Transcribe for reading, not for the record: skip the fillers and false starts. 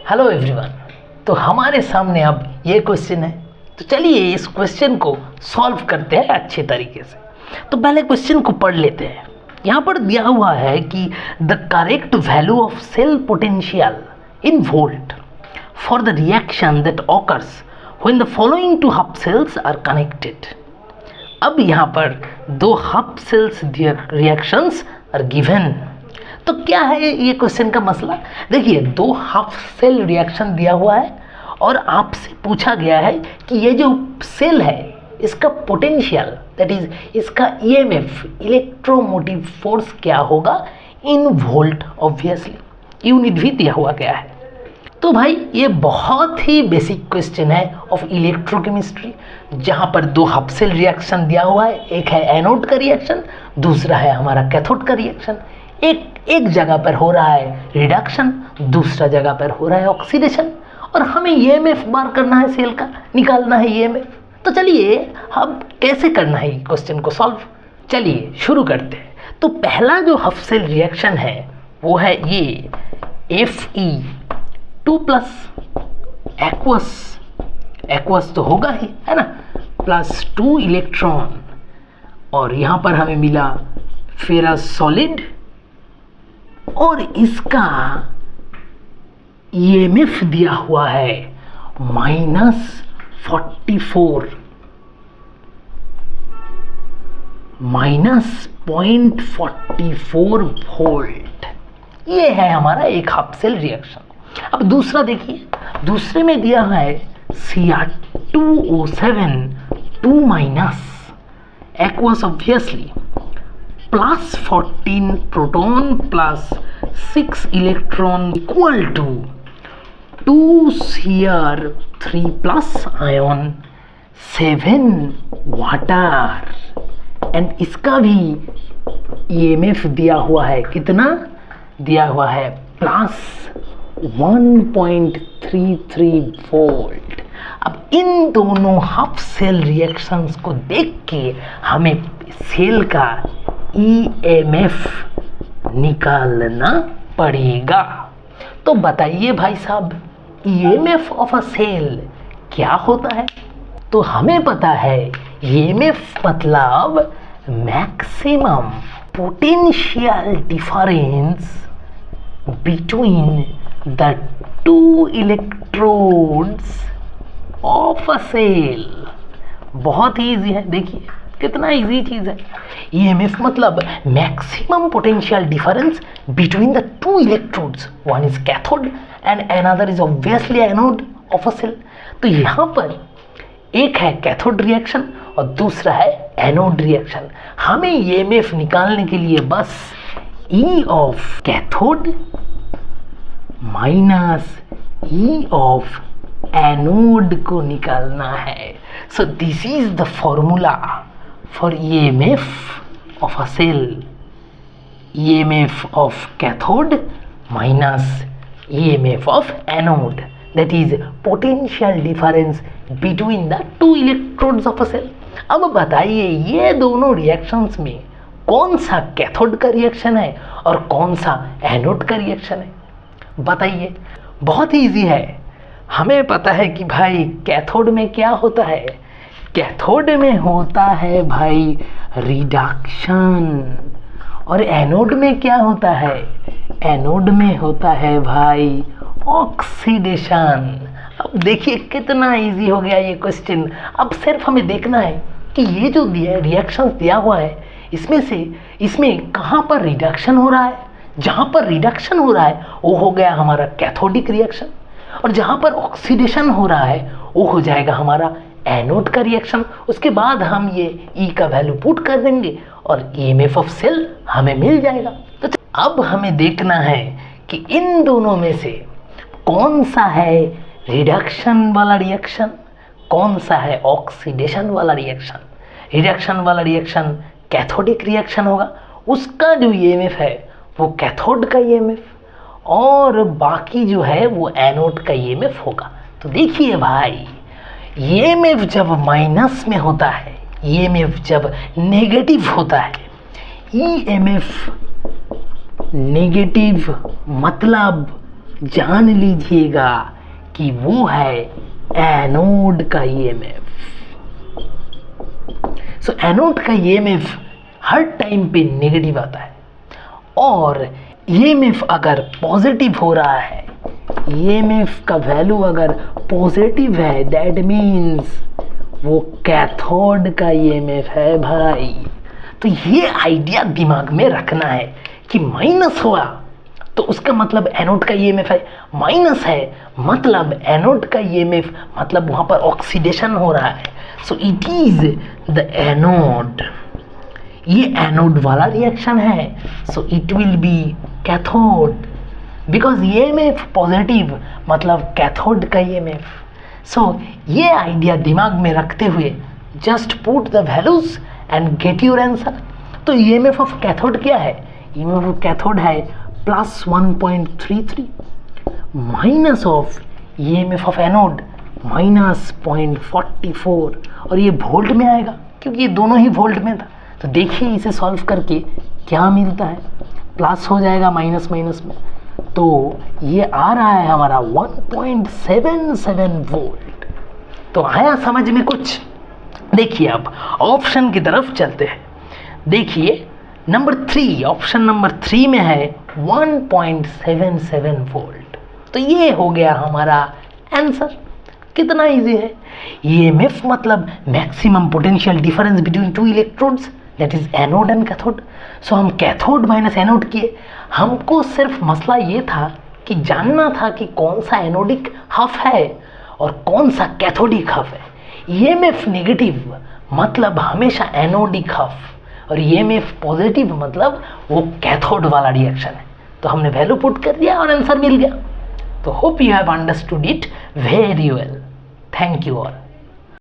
Hello everyone. तो हमारे सामने अब ये क्वेश्चन है, तो चलिए इस क्वेश्चन को सॉल्व करते हैं अच्छे तरीके से। तो पहले क्वेश्चन को पढ़ लेते हैं। यहाँ पर दिया हुआ है कि the correct value of cell potential in volt for the reaction that occurs when the following two half cells are connected. अब यहाँ पर दो half cells reactions are given. तो क्या है ये क्वेश्चन का मसला? देखिए, दो हाफ सेल रिएक्शन दिया हुआ है और आपसे पूछा गया है कि ये जो सेल है इसका पोटेंशियल दैट इज इसका ईएमएफ इलेक्ट्रोमोटिव फोर्स क्या होगा इन वोल्ट। ऑब्वियसली यूनिट भी दिया हुआ गया है। तो भाई ये बहुत ही बेसिक क्वेश्चन है ऑफ इलेक्ट्रोकेमिस्ट्री, जहाँ पर दो हाफ सेल रिएक्शन दिया हुआ है। एक है एनोड का रिएक्शन, दूसरा है हमारा कैथोड का रिएक्शन। एक जगह पर हो रहा है रिडक्शन, दूसरा जगह पर हो रहा है ऑक्सीडेशन, और हमें ईएमएफ बार करना है सेल का, निकालना है ईएमएफ। तो चलिए अब कैसे करना है क्वेश्चन को सॉल्व, चलिए शुरू करते हैं। तो पहला जो हाफ सेल रिएक्शन है वो है ये Fe2+ एक्वस तो होगा ही, है ना, +2 इलेक्ट्रॉन, और यहाँ पर हमें मिला फेरस सॉलिड, और इसका ईएमएफ दिया हुआ है -44 -0.44 वोल्ट। ये है हमारा एक हाफ सेल रिएक्शन। अब दूसरा देखिए, दूसरे में दिया है Cr2O7 2- aqueous obviously, +14 proton +6 electron equal to 2 Cr3+ ion 7 water, and इसका भी ईएमएफ दिया हुआ है, कितना दिया हुआ है +1.33 वोल्ट। अब इन दोनों हाफ सेल रिएक्शंस को देख के हमें सेल का ईएमएफ निकालना पड़ेगा। तो बताइए भाई साहब, ईएमएफ ऑफ अ सेल क्या होता है? तो हमें पता है ईएमएफ मतलब maximum potential difference between the two electrodes of a cell. बहुत ही ईजी है, देखिए कितना इजी चीज़ है। ईएमएफ मतलब maximum potential difference between the two electrodes, one is cathode and another is obviously anode of a cell. तो यहाँ पर एक है कैथोड रिएक्शन और दूसरा है एनोड रिएक्शन। हमें ईएमएफ निकालने के लिए बस ई of cathode minus E of anode को निकालना है। So this is the formula for EMF of a cell, EMF of cathode minus EMF of anode, that is potential difference between the two electrodes of a cell। अब बताइए ये दोनों reactions में कौन सा कैथोड का रिएक्शन है और कौन सा एनोड का रिएक्शन है? बताइए, बहुत ही इजी है। हमें पता है कि भाई कैथोड में क्या होता है, कैथोड में होता है भाई रिडक्शन, और एनोड में क्या होता है, एनोड में होता है भाई ऑक्सीडेशन। अब देखिए कितना इजी हो गया ये क्वेश्चन। अब सिर्फ हमें देखना है कि ये जो रिएक्शंस दिया हुआ है इसमें कहाँ पर रिडक्शन हो रहा है। जहाँ पर रिडक्शन हो रहा है वो हो गया हमारा कैथोडिक रिएक्शन, और जहाँ पर ऑक्सीडेशन हो रहा है वो हो जाएगा हमारा एनोड का रिएक्शन। उसके बाद हम ये ई का वैल्यू पुट कर देंगे और ईएमएफ ऑफ सेल हमें मिल जाएगा। तो अब हमें देखना है कि इन दोनों में से कौन सा है रिडक्शन वाला रिएक्शन, कौन सा है ऑक्सीडेशन वाला रिएक्शन। रिडक्शन वाला रिएक्शन कैथोडिक रिएक्शन होगा, उसका जो ईएमएफ है वो कैथोड का ईएमएफ, और बाकी जो है वो एनोड का ईएमएफ होगा। तो देखिए भाई, ईएमएफ जब माइनस में होता है, ईएमएफ जब नेगेटिव होता है, ईएमएफ नेगेटिव मतलब जान लीजिएगा कि वो है एनोड का ईएमएफ। सो एनोड का ईएमएफ हर टाइम पे नेगेटिव आता है, और ईएमएफ अगर पॉजिटिव हो रहा है, ईएमएफ का वैल्यू अगर पॉजिटिव है, दैट मीन्स वो कैथोड का ईएमएफ है भाई। तो ये आइडिया दिमाग में रखना है कि माइनस हुआ तो उसका मतलब एनोड का ईएमएफ है, माइनस है मतलब एनोड का ईएमएफ मतलब वहाँ पर ऑक्सीडेशन हो रहा है। So it is the anode, ये एनोड वाला रिएक्शन है। So it will be cathode, because EMF positive मतलब कैथोड का ईएमएफ। सो ये आइडिया दिमाग में रखते हुए just put the values and get your answer. तो ईएमएफ ऑफ कैथोड क्या है? ईएमएफ ऑफ कैथोड है plus 1.33 minus of EMF of anode minus 0.44, और ये वोल्ट में आएगा क्योंकि ये दोनों ही वोल्ट में था। तो देखिए इसे सॉल्व करके क्या मिलता है, प्लस हो जाएगा माइनस माइनस में, तो ये आ रहा है हमारा 1.77 वोल्ट। तो आया समझ में कुछ? देखिए अब ऑप्शन की तरफ चलते हैं। देखिए नंबर 3, ऑप्शन नंबर 3 में है 1.77 वोल्ट। तो ये हो गया हमारा आंसर। कितना इजी है। ईएमएफ मतलब maximum potential difference between two electrodes, that is anode and cathode. So हम कैथोड माइनस एनोड किए। हमको सिर्फ मसला ये था कि जानना था कि कौन सा एनोडिक हफ है और कौन सा कैथोडिक हफ है। ईएमएफ नेगेटिव मतलब हमेशा एनोडिक हफ, और ईएमएफ पॉजिटिव मतलब वो कैथोड वाला रिएक्शन है। तो हमने वैल्यू पुट कर दिया और आंसर मिल गया। तो hope you have understood it very well. Thank you all.